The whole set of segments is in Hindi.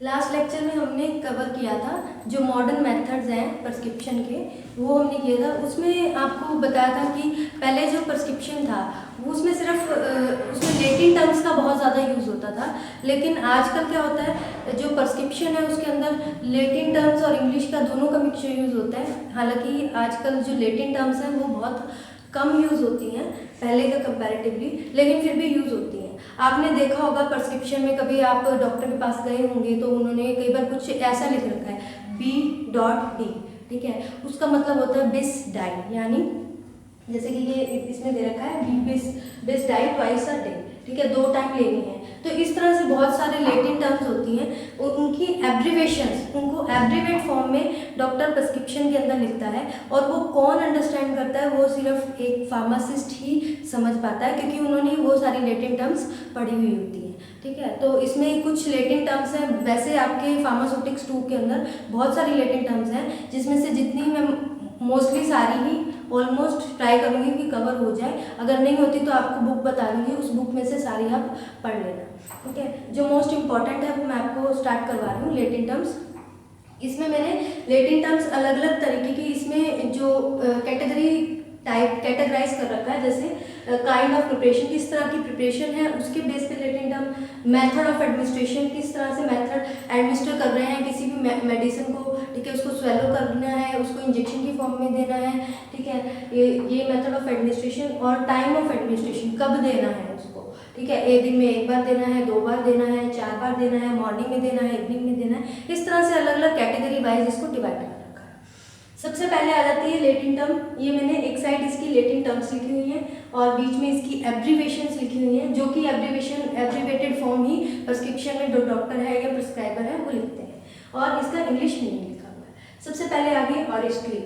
लास्ट लेक्चर में हमने कवर किया था जो मॉडर्न मेथड्स हैं प्रिस्क्रिप्शन के, वो हमने किया था। उसमें आपको बताया था कि पहले जो प्रिस्क्रिप्शन था वो उसमें सिर्फ उसमें लैटिन टर्म्स का बहुत ज़्यादा यूज़ होता था, लेकिन आजकल क्या होता है जो प्रिस्क्रिप्शन है उसके अंदर लैटिन टर्म्स और इंग्लिश का दोनों का मिक्सचर यूज़ होता है। हालांकि आजकल जो लैटिन टर्म्स हैं वो बहुत कम यूज़ होती हैं पहले के कंपैरेटिवली, लेकिन फिर भी यूज़ होती हैं। आपने देखा होगा प्रिस्क्रिप्शन में, कभी आप डॉक्टर के पास गए होंगे तो उन्होंने कई बार कुछ ऐसा लिख रखा है B.D, ठीक है, उसका मतलब होता है बिस डाई, यानी जैसे कि ये इसमें दे रखा है बिस डाई ट्वाइस अ डे, ठीक है, 2 टाइम लेनी है। तो इस तरह से बहुत सारे लैटिन टर्म्स होती हैं, उनकी एब्रीवेशंस, उनको एब्रीवेट फॉर्म में डॉक्टर प्रिस्क्रिप्शन के अंदर लिखता है, और वो कौन अंडरस्टैंड करता है, वो सिर्फ एक फार्मासिस्ट ही समझ पाता है, क्योंकि उन्होंने वो सारी लैटिन टर्म्स पढ़ी हुई होती हैं, ठीक है। तो इसमें कुछ लैटिन टर्म्स हैं, वैसे आपके फार्मास्यूटिक्स 2 के अंदर बहुत सारी लैटिन टर्म्स हैं, जिसमें से जितनी मैं मोस्टली सारी ही ऑलमोस्ट ट्राई करूँगी कि कवर हो जाए। अगर नहीं होती तो आपको बुक बता दूँगी, उस बुक में से सारी आप पढ़ लेना, ठीक है। जो मोस्ट इंपॉर्टेंट है वो मैं आपको स्टार्ट करवा रही हूँ, लैटिन टर्म्स। इसमें मैंने लैटिन टर्म्स अलग अलग तरीके की, इसमें जो कैटेगरी टाइप कैटेगराइज कर रखा है, जैसे काइंड ऑफ प्रिपरेशन, किस तरह की प्रिपरेशन है उसके बेस पे Latin term, method of administration, किस तरह से मेथड एडमिनिस्टर कर रहे हैं किसी भी मेडिसिन को, ठीक है, उसको स्वेलो करना है, उसको इंजेक्शन की फॉर्म में देना है, ठीक है, ये मेथड ऑफ एडमिनिस्ट्रेशन। और टाइम ऑफ एडमिनिस्ट्रेशन, कब देना है उसको, ठीक है, एक दिन में 1 बार देना है, 2 बार देना है, 4 बार देना है, मॉर्निंग में देना है, इवनिंग में देना है, इस तरह से अलग अलग कैटेगरी वाइज इसको डिवाइड कर रखा है। सबसे पहले आ जाती है लैटिन टर्म। ये मैंने एक साइड इसकी लैटिन टर्म्स लिखी हुई हैं और बीच में इसकी एब्रीवेशंस लिखी हुई हैं, जो कि एब्रीवेटेड फॉर्म ही प्रिस्क्रिप्शन में जो डॉक्टर है या प्रिस्क्राइबर है वो लिखते हैं, और इसका इंग्लिश मीनिंग लिखा हुआ है। सबसे पहले आ गई ऑरिस्टल,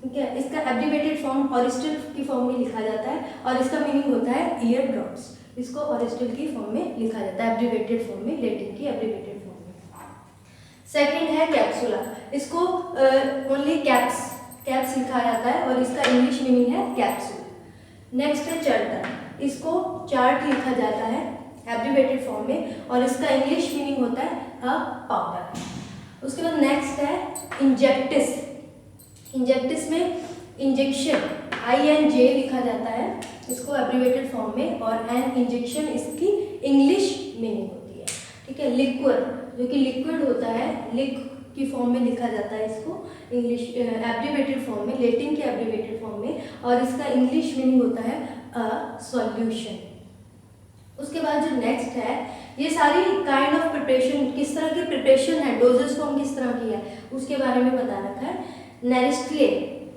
ठीक है, इसका एब्रीवेटेड फॉर्म ऑरिस्टल की फॉर्म में लिखा जाता है, और इसका मीनिंग होता है ईयर ड्रॉप्स। इसको ऑरिस्टल की फॉर्म में लिखा जाता है, एब्रीवेटेड फॉर्म में, लैटिन की एब्रीवेटेड फॉर्म में। सेकेंड है कैप्सुला, इसको ओनली कैप्स लिखा जाता है, और इसका इंग्लिश मीनिंग है कैप्सूल। नेक्स्ट है चार्टर, इसको चार्ट लिखा जाता है एब्रीवेटेड फॉर्म में, और इसका इंग्लिश मीनिंग होता है अ पाउडर। उसके बाद नेक्स्ट है इंजेक्टिस, इंजेक्टिस में इंजेक्शन INJ लिखा जाता है इसको एब्रीवेटेड फॉर्म में, और एन इंजेक्शन इसकी इंग्लिश मीनिंग होती है, ठीक है। लिक्विड, जो कि लिक्विड होता है, लिक की फॉर्म में लिखा जाता है इसको इंग्लिश एब्रीवेटेड फॉर्म में, लैटिन के एब्रीवेटेड फॉर्म में, और इसका इंग्लिश मीनिंग होता है अ सॉल्यूशन। उसके बाद जो नेक्स्ट है, ये सारी काइंड ऑफ प्रिपरेशन, किस तरह की प्रिपरेशन है, डोजेस फॉर्म किस तरह की है उसके बारे में बता रखा है। नेरिस्टले,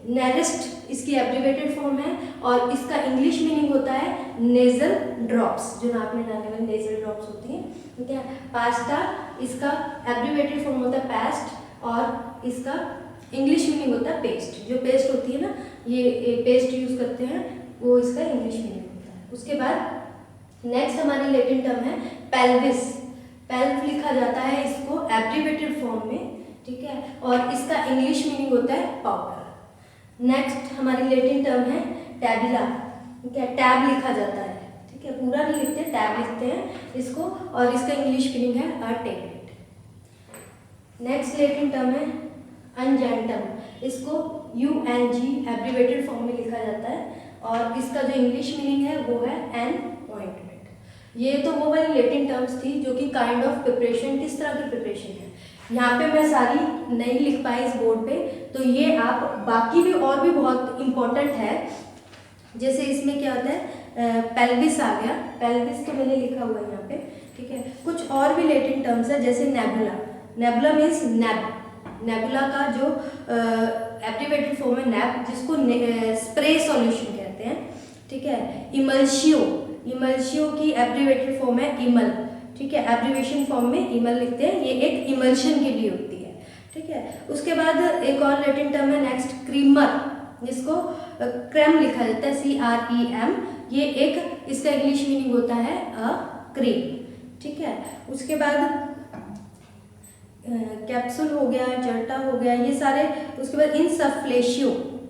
नेरिस्ट इसकी एब्रीवेटेड फॉर्म है, और इसका इंग्लिश मीनिंग होता है नेजल ड्रॉप्स, जो नाक में डालने वाली नेजल ड्रॉप्स होती हैं, ठीक है। पास्ता, इसका एब्रीवेटेड फॉर्म होता है पेस्ट, और इसका इंग्लिश मीनिंग होता है पेस्ट, जो पेस्ट होती है ना, ये पेस्ट यूज करते हैं, वो इसका इंग्लिश मीनिंग होता है। उसके बाद नेक्स्ट हमारी लैटिन टर्म है पेल्विस, पेल्व लिखा जाता है इसको एब्रीवेटेड फॉर्म में, ठीक है, और इसका इंग्लिश मीनिंग होता है पाउडर। नेक्स्ट हमारी लैटिन टर्म है टैबिला, ठीक है, टैब लिखा जाता है, ठीक है, पूरा नहीं लिखते, टैब लिखते हैं इसको, और इसका इंग्लिश मीनिंग है अ टेबलेट। नेक्स्ट लैटिन टर्म है अनजेंटम, इसको UNG एब्रीवेटेड फॉर्म में लिखा जाता है, और इसका जो इंग्लिश मीनिंग है वो है एन ऑइंटमेंट। ये तो वो वाली लैटिन टर्म्स थी जो कि काइंड ऑफ प्रिपरेशन, किस तरह की प्रिपरेशन है। यहाँ पे मैं सारी नहीं लिख पाई इस बोर्ड पे, तो ये आप बाकी भी और भी बहुत इम्पोर्टेंट है। जैसे इसमें क्या होता है, पेल्विस आ गया, पेल्विस तो मैंने लिखा हुआ है यहाँ पे, ठीक है। कुछ और भी लैटिन टर्म्स है, जैसे नेबुला, नेबुला मीन्स नैब, नेबुला का जो एब्रीवेटेड फॉर्म है नैब, जिसको स्प्रे सॉल्यूशन कहते हैं, ठीक है। इमल्शियो, इमल्शियो की एब्रीवेटेड फॉर्म है इमल, ठीक है, एब्रीवेशन फॉर्म में इमल लिखते हैं, ये एक इमल्शन के लिए होती है, ठीक है। उसके बाद एक और लैटिन टर्म है नेक्स्ट क्रीमर, जिसको क्रेम लिखा जाता है CREM, ये एक इसका इंग्लिश मीनिंग होता है अ क्रीम, ठीक है। उसके बाद कैप्सूल हो गया, चर्टा हो गया, ये सारे। उसके बाद इनसफ्लेशियो,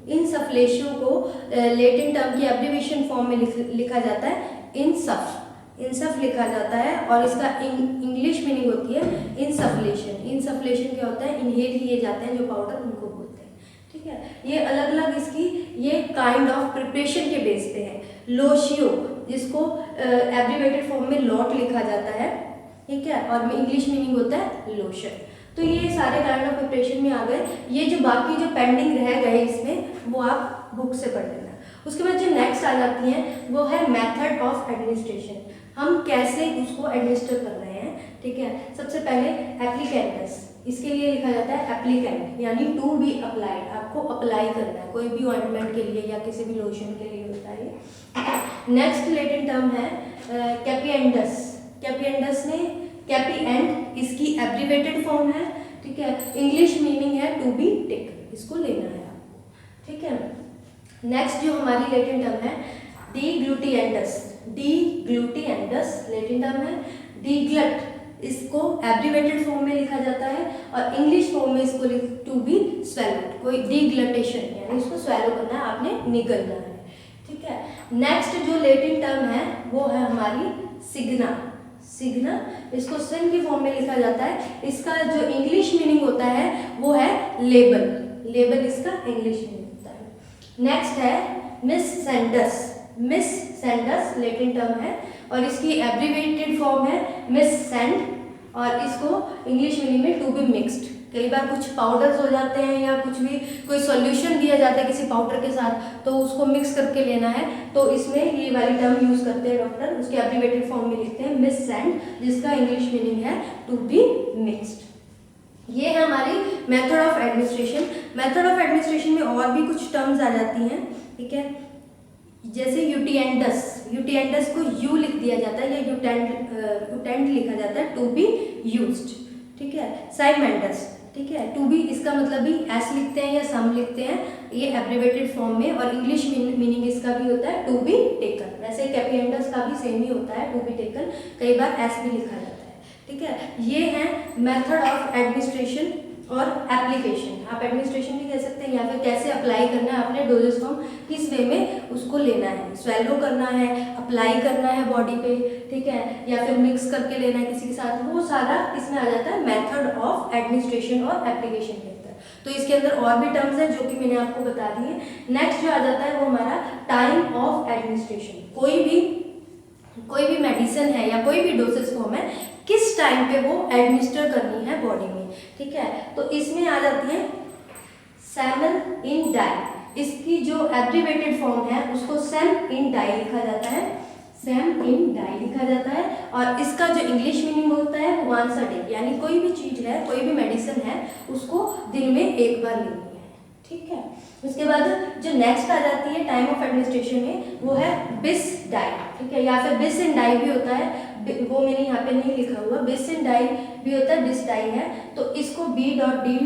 इनसफ्लेशियो को लैटिन टर्म की एब्रीवेशन फॉर्म में लिखा जाता है इनसफ, इंसफ लिखा जाता है और इसका इंग्लिश मीनिंग होती है इंसफलेशन। इंसफलेशन क्या होता है, इनहेल किए जाते हैं जो पाउडर, उनको बोलते हैं। ठीक है, ये अलग अलग इसकी ये काइंड ऑफ प्रिपरेशन के बेस पे है। लोशियो, जिसको एब्रीवेटेड फॉर्म में लॉट लिखा जाता है, ठीक है, और इंग्लिश मीनिंग होता है लोशन। तो ये सारे काइंड ऑफ प्रिपरेशन में आ गए। ये जो बाकी जो पेंडिंग रह गए इसमें, वो आप बुक से पढ़ लेना। उसके बाद जो नेक्स्ट आ जाती हैं वो है मेथड ऑफ एडमिनिस्ट्रेशन, हम कैसे उसको एडमिनिस्टर कर रहे हैं। ठीक है, सबसे पहले एप्लीकेंटस, इसके लिए लिखा जाता है एप्लीकेंट, यानी टू बी अप्लाइड, आपको अप्लाई करना है कोई भी ऑइंटमेंट के लिए या किसी भी लोशन के लिए होता है। नेक्स्ट लैटिन टर्म है कैपिएंडस। कैपिएंडस में कैपिएंड इसकी एब्रीवेटेड फॉर्म है। ठीक है, इंग्लिश मीनिंग है टू बी टेक, इसको लेना है आपको। ठीक है, नेक्स्ट जो हमारी लैटिन टर्म है डीग्लूटिएंडस। डीग्लूटिएंडस लैटिन टर्म है। डीग्लट, इसको एब्रीवेटेड फॉर्म में लिखा जाता है और इंग्लिश फॉर्म में इसको टू बी स्वेलोड, कोई डीग्लटेशन यानी इसको स्वेलो करना है, आपने निगलना है। ठीक है, नेक्स्ट जो लैटिन टर्म है वो है हमारी सिग्ना। सिग्ना, इसको सिन की फॉर्म में लिखा जाता है। इसका जो इंग्लिश मीनिंग होता है वो है लेबल। लेबल इसका इंग्लिश मीनिंग होता है। नेक्स्ट है मिस सेंडस। मिस सेंडस लैटिन टर्म है और इसकी एब्रीवेटेड फॉर्म है मिस सेंड और इसको इंग्लिश मीनिंग में टू बी मिक्स्ड। कई बार कुछ पाउडर्स हो जाते हैं या कुछ भी कोई सॉल्यूशन दिया जाता है किसी पाउडर के साथ, तो उसको मिक्स करके लेना है, तो इसमें ये वाली टर्म यूज करते हैं डॉक्टर, उसके एब्रीवेटेड फॉर्म में लिखते हैं मिस सेंड, जिसका इंग्लिश मीनिंग है टू बी मिक्स्ड। ये है हमारी method of administration. Method of administration में और भी कुछ टर्म्स आ जाती हैं। ठीक है, जैसे यूटिएंडस, यूटिएंडस को यू लिख दिया जाता है या यूटेंट लिखा जाता है टू बी यूज्ड। ठीक है, साइमेंडस, ठीक है, टू बी इसका मतलब भी एस लिखते हैं या सम लिखते हैं, ये एब्रीवेटेड फॉर्म में, और इंग्लिश मीनिंग इसका भी होता है टू बी टेकन। वैसे कैपिएंडस का भी सेम ही होता है, टू बी टेकन, कई बार एस भी लिखा जाता है। ठीक है, ये है मेथड ऑफ एडमिनिस्ट्रेशन और एप्लीकेशन। आप एडमिनिस्ट्रेशन भी कह सकते हैं या फिर कैसे अप्लाई करना है अपने डोजेस फॉर्म, किस वे में उसको लेना है, स्वेलो करना है, अप्लाई करना है बॉडी पे, ठीक है, या फिर मिक्स करके लेना है किसी के साथ, वो सारा इसमें आ जाता है मेथड ऑफ एडमिनिस्ट्रेशन और एप्लीकेशन के अंदर। तो इसके अंदर और भी टर्म्स हैं जो कि मैंने आपको बता दी है। नेक्स्ट जो आ जाता है वो हमारा टाइम ऑफ एडमिनिस्ट्रेशन। कोई भी मेडिसिन है या कोई भी डोसेस फॉर्म है, किस टाइम पे वो एडमिनिस्टर करनी है बॉडी में। ठीक है, तो इसमें आ जाती है सेमन इन डाई। इसकी जो एब्रीवेटेड फॉर्म है उसको सेम इन डाई लिखा जाता है, सेम इन डाई लिखा जाता है, और इसका जो इंग्लिश मीनिंग होता है वो वंस अ डे, यानी कोई भी चीज है, कोई भी मेडिसिन है, उसको दिन में एक बार लेनी है। ठीक है, उसके बाद जो नेक्स्ट आ जाती है टाइम ऑफ एडमिनिस्ट्रेशन में वो है बिस डाई। ठीक है, या फिर बिस इन डाई भी होता है, वो मैंने यहाँ पे नहीं लिखा हुआ, बिस इन डाई भी होता है, बिस डाई है, तो इसको B.D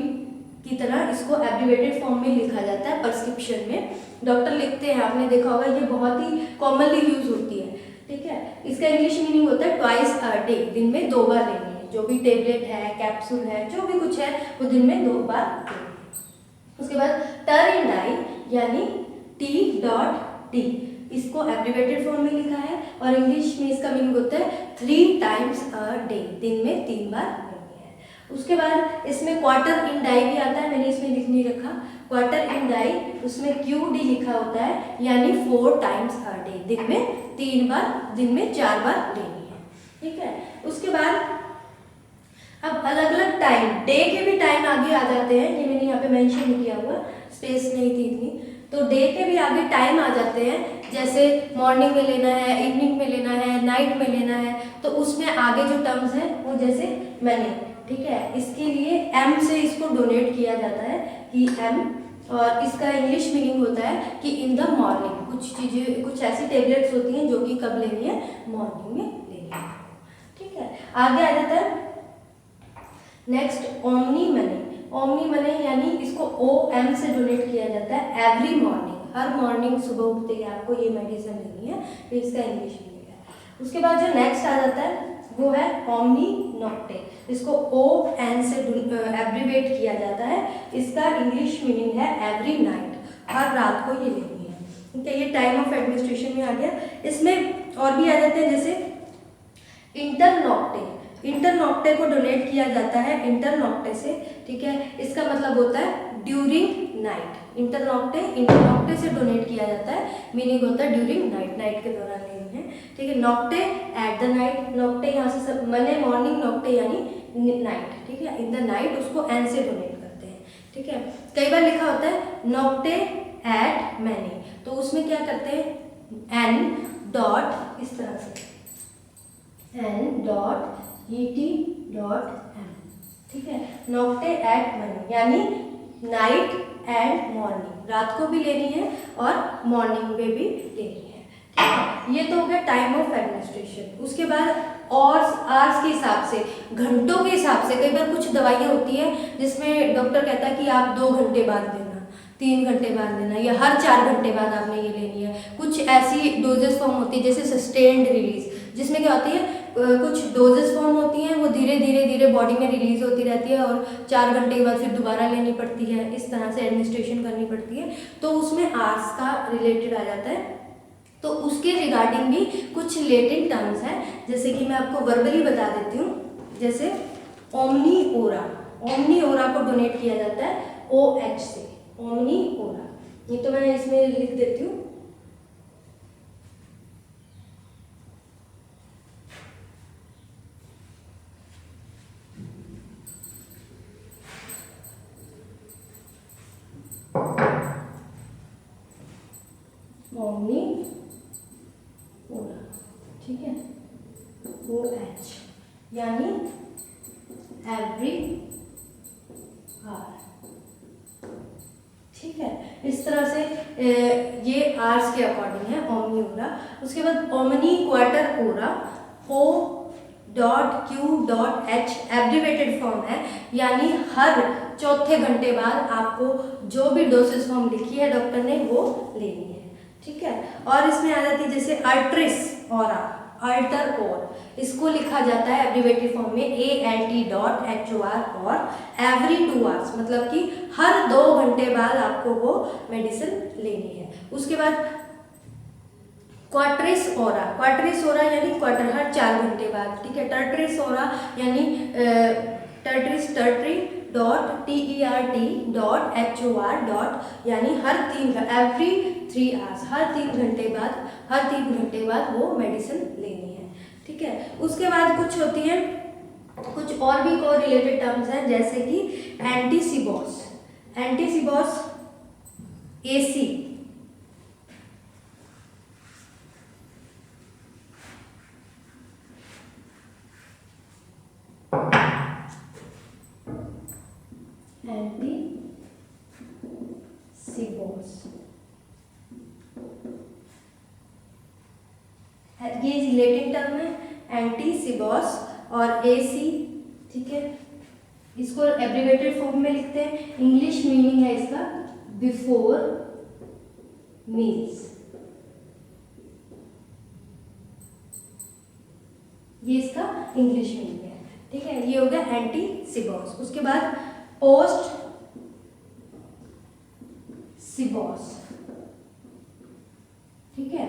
की तरह इसको एब्रीवेटेड फॉर्म में लिखा जाता है प्रिस्क्रिप्शन में, डॉक्टर लिखते हैं, आपने देखा होगा, ये बहुत ही कॉमनली यूज होती है। ठीक है, इसका इंग्लिश मीनिंग होता है ट्वाइस अ डे, दिन में 2 बार लेनी है, जो भी टेबलेट है, कैप्सूल है, जो भी कुछ है वो दिन में 2 बार लेनी है। उसके बाद टर इन डाई यानी T.D, इसको एब्रीवेटेड फॉर्म में लिखा है और इंग्लिश में इसका मीनिंग होता है 3 टाइम्स अ डे, दिन में 3 बार लेनी है। उसके बाद इसमें क्वार्टर इन डाई भी आता है, मैंने इसमें लिख नहीं रखा, क्वार्टर इन डाई, उसमें QD लिखा होता है, यानी 4 टाइम्स अ डे, दिन में 3 बार, दिन में 4 बार लेनी है। ठीक है, उसके बाद अब अलग अलग टाइम, डे के भी टाइम आगे आ जाते हैं, ये मैंने यहाँ पे मेंशन नहीं किया हुआ, स्पेस नहीं थी इतनी, तो डे के भी आगे टाइम आ जाते हैं, जैसे मॉर्निंग में लेना है, इवनिंग में लेना है, नाइट में लेना है, तो उसमें आगे जो टर्म्स हैं वो जैसे मैंने, ठीक है, इसके लिए M से इसको डोनेट किया जाता है कि M, और इसका इंग्लिश मीनिंग होता है कि इन द मॉर्निंग, कुछ चीज़ें, कुछ ऐसी टेबलेट्स होती हैं जो कि कब लेनी है, मॉर्निंग में लेनी है। ठीक है, आगे आ जाता है next omni money. Omni money यानी इसको OM से डोनेट किया जाता है, एवरी मॉर्निंग, हर मॉर्निंग सुबह उठते ही आपको ये मेडिसिन लेनी है, ये इसका इंग्लिश मीनिंग है। उसके बाद जो नेक्स्ट आ जाता है वो है ओमनी नॉक्टे, इसको ON से एब्रीवेट किया जाता है, इसका इंग्लिश मीनिंग है एवरी नाइट, हर रात को ये लेनी है। ठीक है, ये टाइम ऑफ एडमिनिस्ट्रेशन में आ गया। इसमें और भी आ जाते हैं, जैसे इंटरनॉक्टे को डोनेट किया जाता है इंटरनॉक्टे से, ठीक है। इसका मतलब होता है ड्यूरिंग नाइट। इंटरनॉक्टे से डोनेट किया जाता है, मीनिंग होता है ड्यूरिंग नाइट के दौरान लेनी है, ठीक है। नॉक्टे एट द नाइट, नॉक्टे यहाँ से सब मने मॉर्निंग, नॉक्टे यानी नाइट, ठीक है। इन द नाइट उसको एन से डोनेट करते हैं, ठीक है। कई बार लिखा होता है नॉक्टे एट मैनी, तो उसमें क्या करते हैं एन डॉट इस तरह से n.et.m, ठीक है। नॉक्टे एट मैनी यानी नाइट एंड मॉर्निंग, रात को भी लेनी है और मॉर्निंग में भी लेनी है, ठीक है। ये तो हो गया टाइम ऑफ एडमिनिस्ट्रेशन। उसके बाद और आवर्स के हिसाब से, घंटों के हिसाब से, कई बार कुछ दवाइयाँ होती हैं जिसमें डॉक्टर कहता है कि आप 2 घंटे बाद लेना, 3 घंटे बाद लेना, या हर 4 घंटे बाद आपने ये लेनी है। कुछ ऐसी डोजेस फॉर्म होती है जैसे सस्टेन्ड रिलीज, जिसमें क्या होती है कुछ डोजेस फॉर्म होती हैं, वो धीरे धीरे बॉडी में रिलीज होती रहती है और 4 घंटे के बाद फिर दोबारा लेनी पड़ती है, इस तरह से एडमिनिस्ट्रेशन करनी पड़ती है। तो उसमें आवर्स का रिलेटेड आ जाता है। तो उसके रिगार्डिंग भी कुछ लेटेंट टर्म्स हैं, जैसे कि मैं आपको वर्बली बता देती हूँ। जैसे ओमनी ओरा को डोनेट किया जाता है OH से, ओमनी ओरा। ये तो मैं इसमें लिख देती हूँ। ओमनी ओरा, ठीक है। OH यानी एवरी आवर, ठीक है। इस तरह से ये आवर्स के अकॉर्डिंग है ओमनी ओरा। उसके बाद ओमनी क्वार्टर ओरा, O.Q.H एब्रिवेटेड फॉर्म है, यानी हर चौथे घंटे बाद आपको जो भी डोसेज फॉर्म लिखी है डॉक्टर ने वो लेनी है, ठीक है। और इसमें आ जाती है जैसे अल्ट्रिस ओरा, अल्टर और, इसको लिखा जाता है एब्रिवेटेड फॉर्म में ALT.HOR और एवरी 2 आवर्स, मतलब कि हर 2 घंटे बाद आपको वो मेडिसिन लेनी है। उसके बाद क्वार्टरिस ओरा यानी क्वार्टर, हर 4 घंटे बाद, ठीक है। टर्टरिस ओरा यानी टर्टरी डॉट TERT.HOR यानी हर 3 एवरी 3 आवर्स, हर 3 घंटे बाद वो मेडिसिन लेनी है, ठीक है। उसके बाद कुछ होती है, कुछ और भी को रिलेटेड टर्म्स हैं, जैसे कि एंटीसिबॉस AC, ये रिलेटेड टर्म है एंटीसिबॉस और AC, ठीक है। इसको एब्रिवेटेड फॉर्म में लिखते हैं। इंग्लिश मीनिंग है इसका बिफोर मील्स, ये इसका इंग्लिश मीनिंग है, ठीक है। ये हो गया एंटीसिबॉस। उसके बाद पोस्ट सिबॉस, ठीक है,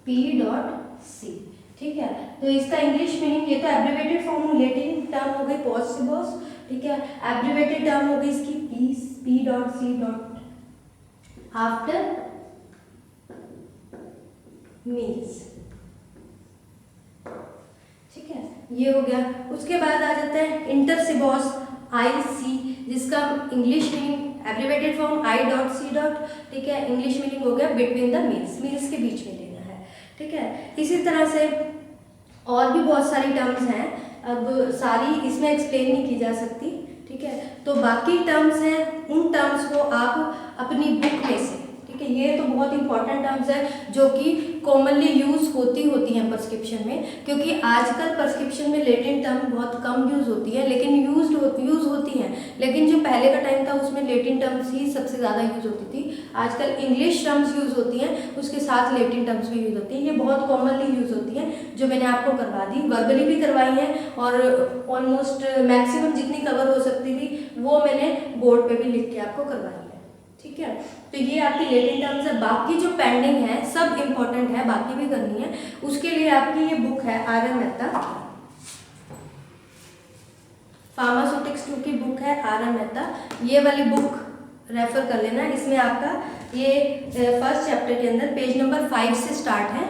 P.C, ठीक है। तो इसका इंग्लिश मीनिंग, ये तो एब्रिवेटेड फॉर्म लेटिन टर्म हो गई पोस्ट सिबॉस, ठीक है। एब्रिवेटेड टर्म हो गई इसकी P.C. आफ्टर मील्स, ठीक है। ये हो गया। उसके बाद आ जाता है इंटरसिबॉस IC, जिसका English meaning abbreviated form I.C. ठीक है। इंग्लिश मीनिंग हो गया बिटवीन द मील्स के बीच में लेना है, ठीक है। इसी तरह से और भी बहुत सारी टर्म्स हैं, अब सारी इसमें एक्सप्लेन नहीं की जा सकती, ठीक है। तो बाकी टर्म्स हैं, उन टर्म्स को आप अपनी बुक में से, ठीक है, ये तो बहुत इंपॉर्टेंट टर्म्स है जो कि कॉमनली यूज होती हैं प्रिस्क्रिप्शन में, क्योंकि आजकल प्रिस्क्रिप्शन में लेटिन टर्म बहुत कम यूज होती है, लेकिन यूज होती हैं, लेकिन जो पहले का टाइम था उसमें लेटिन टर्म्स ही सबसे ज़्यादा यूज होती थी। आजकल इंग्लिश टर्म्स यूज होती हैं, उसके साथ लेटिन टर्म्स भी यूज होती हैं, ये बहुत कॉमनली यूज होती हैं, जो मैंने आपको करवा दी, वर्बली भी करवाई हैं और ऑलमोस्ट मैक्सिमम जितनी कवर हो सकती थी वो मैंने बोर्ड पे भी लिख के आपको करवाई है, ठीक है। तो ये आपकी लेटिन टर्म्स है। बाकी जो पेंडिंग है सब इम्पोर्टेंट है, बाकी भी करनी है, उसके लिए आपकी ये बुक है RM मेहता फार्मास्यूटिक्स 2 की बुक है R.M. मेहता, ये वाली बुक रेफर कर लेना। इसमें आपका ये फर्स्ट चैप्टर के अंदर पेज नंबर 5 से स्टार्ट है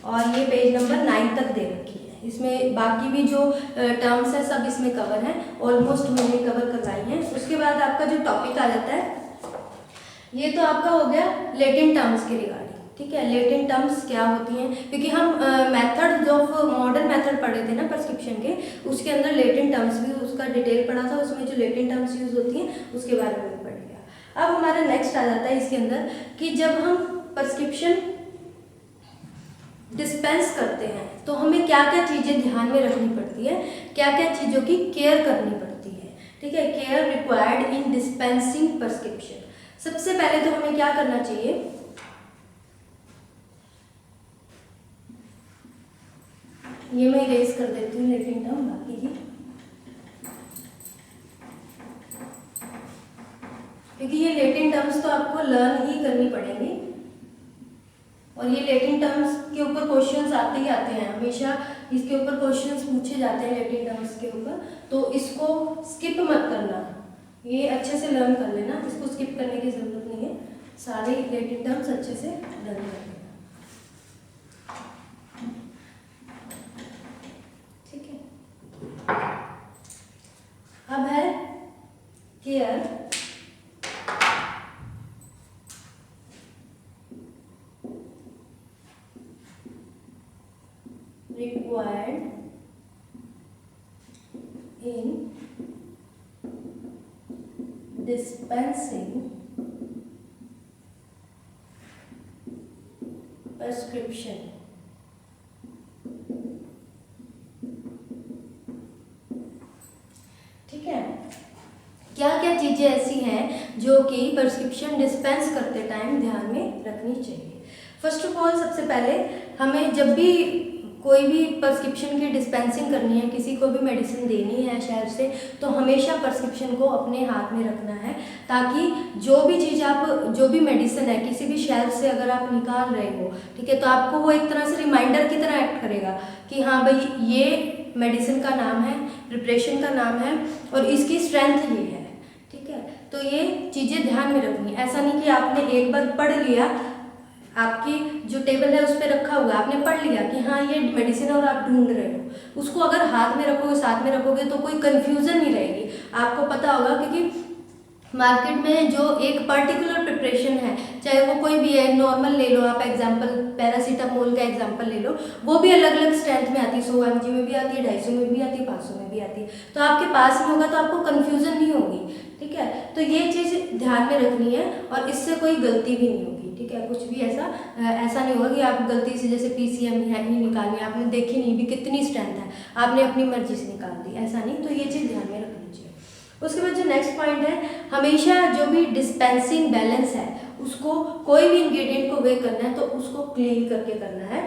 और ये पेज नंबर 9 तक दे रखी है। इसमें बाकी भी जो टर्म्स है सब इसमें कवर है, ऑलमोस्ट मैंने कवर करवाई हैं। उसके बाद आपका जो टॉपिक आ जाता है, ये तो आपका हो गया लेटेंट टर्म्स के रिगार्डिंग, ठीक है। लेटेंट टर्म्स क्या होती हैं, क्योंकि हम मेथड ऑफ मॉडर्न मेथड पढ़े थे ना प्रिस्क्रिप्शन के, उसके अंदर लेटेंट टर्म्स भी उसका डिटेल पढ़ा था, उसमें जो लेटेंट टर्म्स यूज होती हैं उसके बारे में पढ़ लिया। अब हमारा नेक्स्ट आ जाता है इसके अंदर कि जब हम प्रिस्क्रिप्शन डिस्पेंस करते हैं तो हमें क्या क्या चीज़ें ध्यान में रखनी पड़ती है, क्या क्या चीज़ों की केयर करनी पड़ती है, ठीक है। Care required in dispensing prescription. सबसे पहले तो हमें क्या करना चाहिए, ये मैं इरेज कर देती हूँ लेटेंट टर्म बाकी की, क्योंकि ये लेटेंट टर्म्स तो आपको लर्न ही करनी पड़ेंगी और ये लेटेंट टर्म्स के ऊपर क्वेश्चंस आते ही आते हैं, हमेशा इसके ऊपर क्वेश्चंस पूछे जाते हैं लेटेंट टर्म्स के ऊपर, तो इसको स्किप मत करना, ये अच्छे से लर्न कर लेना, इसको स्किप करने की जरूरत नहीं है, सारे लेटेंट टर्म्स अच्छे से लर्न कर लेना, ठीक है। अब है care required in dispensing prescription। ठीक है, क्या क्या चीजें ऐसी हैं जो कि प्रिस्क्रिप्शन डिस्पेंस करते टाइम ध्यान में रखनी चाहिए। फर्स्ट ऑफ ऑल, सबसे पहले हमें जब भी कोई भी प्रिस्क्रिप्शन की डिस्पेंसिंग करनी है, किसी को भी मेडिसिन देनी है शेल्फ से, तो हमेशा प्रिस्क्रिप्शन को अपने हाथ में रखना है, ताकि जो भी चीज़ आप, जो भी मेडिसिन है किसी भी शेल्फ से अगर आप निकाल रहे हो, ठीक है, तो आपको वो एक तरह से रिमाइंडर की तरह एक्ट करेगा कि हाँ भाई ये मेडिसिन का नाम है, प्रिपरेशन का नाम है और इसकी स्ट्रेंथ ये है, ठीक है। तो ये चीज़ें ध्यान में रखनी, ऐसा नहीं कि आपने एक बार पढ़ लिया, आपकी जो टेबल है उस पर रखा हुआ है, आपने पढ़ लिया कि हाँ ये मेडिसिन है और आप ढूंढ रहे हो, उसको अगर हाथ में रखोगे, साथ में रखोगे तो कोई कंफ्यूजन नहीं रहेगी, आपको पता होगा। क्योंकि मार्केट में जो एक पर्टिकुलर प्रिपरेशन है, चाहे वो कोई भी है, नॉर्मल ले लो आप एग्जांपल, पैरासीटामोल का एग्जांपल ले लो, वो भी अलग अलग स्ट्रेंथ में आती है, 100 mg में भी आती है, 250 में भी आती है, 500 में भी आती है, तो आपके पास में होगा तो आपको कन्फ्यूजन नहीं होगी, ठीक है। तो ये चीज़ ध्यान में रखनी है और इससे कोई गलती भी नहीं होगी, ठीक है। कुछ भी ऐसा नहीं होगा कि आप गलती से जैसे PCM ही निकाली, आपने देखी नहीं भी कितनी स्ट्रेंथ है, आपने अपनी मर्जी से निकाल दी, ऐसा नहीं। तो ये चीज़ ध्यान में रखनी चाहिए। उसके बाद जो नेक्स्ट पॉइंट है, हमेशा जो भी डिस्पेंसिंग बैलेंस है उसको, कोई भी इंग्रेडिएंट को वे करना है तो उसको क्लीन करके करना है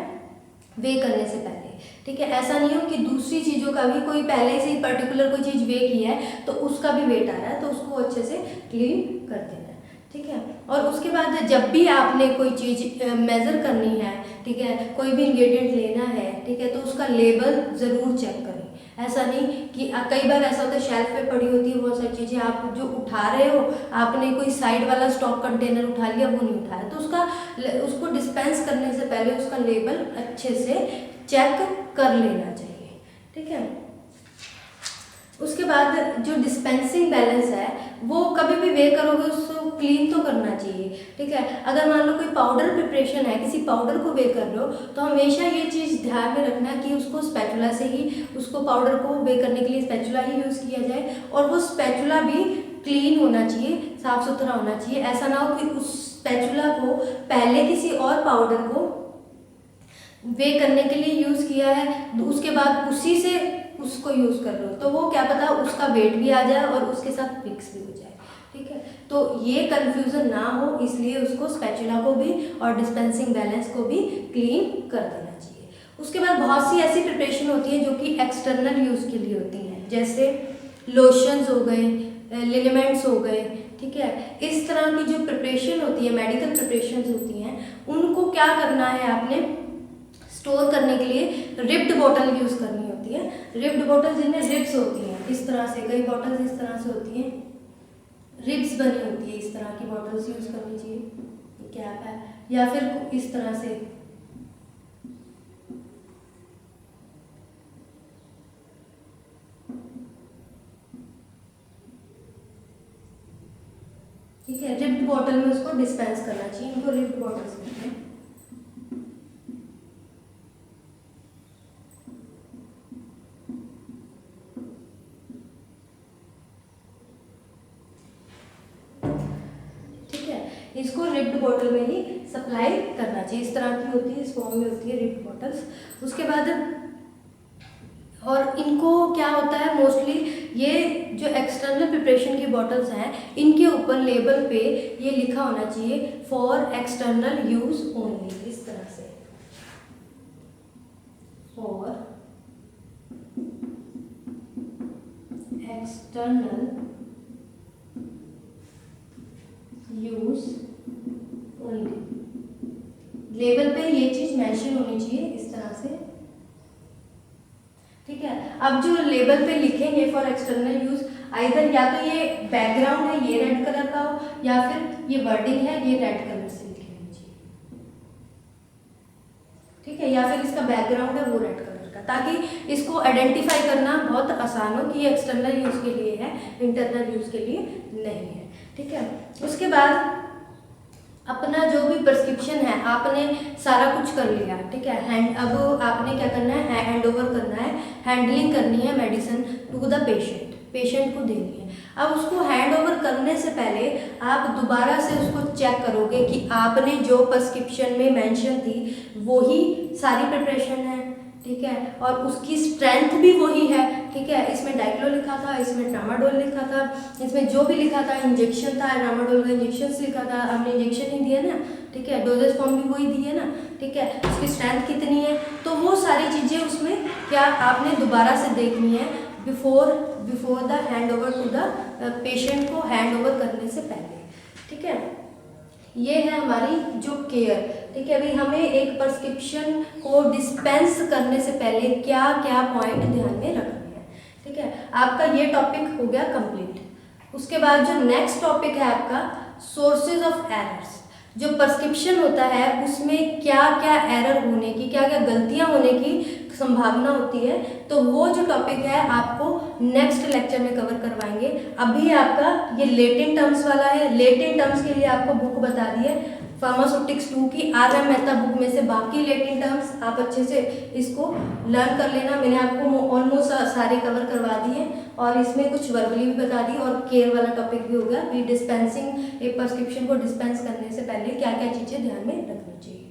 वे करने से पहले, ठीक है। ऐसा नहीं हो कि दूसरी चीज़ों का भी कोई पहले से ही पर्टिकुलर कोई चीज़ वे की है तो उसका भी वेट आ रहा है तो उसको अच्छे से क्लीन कर देना है, ठीक है। और उसके बाद जब भी आपने कोई चीज़ मेज़र करनी है, ठीक है, कोई भी इंग्रेडिएंट लेना है, ठीक है, तो उसका लेबल ज़रूर चेक करें। ऐसा नहीं कि कई बार ऐसा होता है शेल्फ पे पड़ी होती है बहुत सारी चीज़ें, आप जो उठा रहे हो, आपने कोई साइड वाला स्टॉक कंटेनर उठा लिया, वो नहीं उठाया, तो उसको डिस्पेंस करने से पहले उसका लेबल अच्छे से चेक कर लेना चाहिए, ठीक है। उसके बाद जो डिस्पेंसिंग बैलेंस है वो कभी भी वे करोगे उसको क्लीन तो करना चाहिए, ठीक है। अगर मान लो कोई पाउडर प्रिपरेशन है, किसी पाउडर को वे कर रहे हो, तो हमेशा ये चीज़ ध्यान में रखना कि उसको स्पैचुला से ही, उसको पाउडर को वे करने के लिए स्पैचुला ही यूज़ किया जाए और वो स्पैचुला भी क्लीन होना चाहिए, साफ़ सुथरा होना चाहिए। ऐसा ना हो कि उस स्पैचुला को पहले किसी और पाउडर को वे करने के लिए यूज़ किया है, उसके बाद उसी से उसको यूज़ कर रहे हो, तो वो क्या पता उसका वेट भी आ जाए और उसके साथ मिक्स भी हो जाए, ठीक है। तो ये कन्फ्यूज़न ना हो, इसलिए उसको स्पैचुला को भी और डिस्पेंसिंग बैलेंस को भी क्लीन कर देना चाहिए। उसके बाद बहुत सी ऐसी प्रिपरेशन होती है जो कि एक्सटर्नल यूज़ के लिए होती हैं, जैसे लोशंस हो गए, लिगामेंट्स हो गए, ठीक है। इस तरह की जो प्रिपरेशन होती है, मेडिकल प्रिपरेशन होती हैं, उनको क्या करना है, आपने स्टोर करने के लिए रिब्ड बॉटल यूज़ करनी होती है। रिब्ड बॉटल जिनमें रिब्स होती हैं, इस तरह से, कई बॉटल्स इस तरह से होती हैं, रिब्स बनी होती है, इस तरह की बॉटल्स यूज़ करनी चाहिए, कैप है, या फिर इस तरह से। ठीक है, रिब्ड बॉटल में उसको डिस्पेंस करना चाहिए, इनको रिब्ड बॉटल्स कहते हैं। इसको रिब्ड बॉटल में ही सप्लाई करना चाहिए, इस तरह की होती है, इस फॉर्म में होती है रिब्ड बॉटल्स। उसके बाद और इनको क्या होता है, मोस्टली ये जो एक्सटर्नल प्रिपरेशन की बॉटल्स हैं, इनके ऊपर लेबल पे ये लिखा होना चाहिए फॉर एक्सटर्नल यूज ओनली, इस तरह से, for external use only. Label पे ये चीज मेंशन होनी चाहिए इस तरह से। ठीक है, अब जो लेबल पे लिखेंगे फॉर एक्सटर्नल यूज, आइदर या तो ये बैकग्राउंड है ये रेड कलर का हो, या फिर ये वर्डिंग है ये रेड कलर से लिख लेनी चाहिए। ठीक है, या फिर इसका बैकग्राउंड है वो रेड कलर का, ताकि इसको आइडेंटिफाई करना बहुत आसान हो कि ये एक्सटर्नल यूज के लिए है, इंटरनल यूज के लिए नहीं है। ठीक है, उसके बाद अपना जो भी प्रिस्क्रिप्शन है आपने सारा कुछ कर लिया। ठीक है, अब आपने क्या करना है, हैंड ओवर करना है, हैंडलिंग करनी है medicine to the patient, patient को देनी है। अब उसको हैंड ओवर करने से पहले आप दोबारा से उसको चेक करोगे कि आपने जो प्रिस्क्रिप्शन में मेंशन थी वही सारी प्रिपरेशन है। ठीक है, और उसकी स्ट्रेंथ भी वही है। ठीक है, इसमें डाइक्लो लिखा था, इसमें ट्रामाडोल लिखा था, इसमें जो भी लिखा था, इंजेक्शन था, ट्रामाडोल का इंजेक्शन लिखा था, आपने इंजेक्शन ही दिया ना। ठीक है, डोजेज फॉर्म भी वही दी है ना। ठीक है, उसकी स्ट्रेंथ कितनी है, तो वो सारी चीज़ें उसमें क्या आपने दोबारा से देखनी है before the hand over to the patient को हैंड ओवर करने से पहले। ठीक है, ये है हमारी जो केयर। ठीक है, अभी हमें एक प्रिस्क्रिप्शन को डिस्पेंस करने से पहले क्या क्या पॉइंट ध्यान में रखने हैं। ठीक है, आपका ये टॉपिक हो गया कंप्लीट। उसके बाद जो नेक्स्ट टॉपिक है आपका सोर्सेज ऑफ एरर्स। जो प्रिस्क्रिप्शन होता है उसमें क्या क्या एरर होने की, क्या क्या गलतियां होने की संभावना होती है, तो वो जो टॉपिक है आपको नेक्स्ट लेक्चर में कवर करवाएंगे। अभी आपका ये लेटेंट टर्म्स वाला है। लेटेंट टर्म्स के लिए आपको बुक बता दी है फार्मास्यूटिक्स 2 की RM मेहता बुक में से। बाकी लेटेंट टर्म्स आप अच्छे से इसको लर्न कर लेना। मैंने आपको ऑलमोस्ट सारे कवर करवा दिए और इसमें कुछ वर्बली भी बता दी और केयर वाला टॉपिक भी हो गया कि डिस्पेंसिंग, एक प्रिस्क्रिप्शन को डिस्पेंस करने से पहले क्या क्या चीज़ें ध्यान में रखनी चाहिए।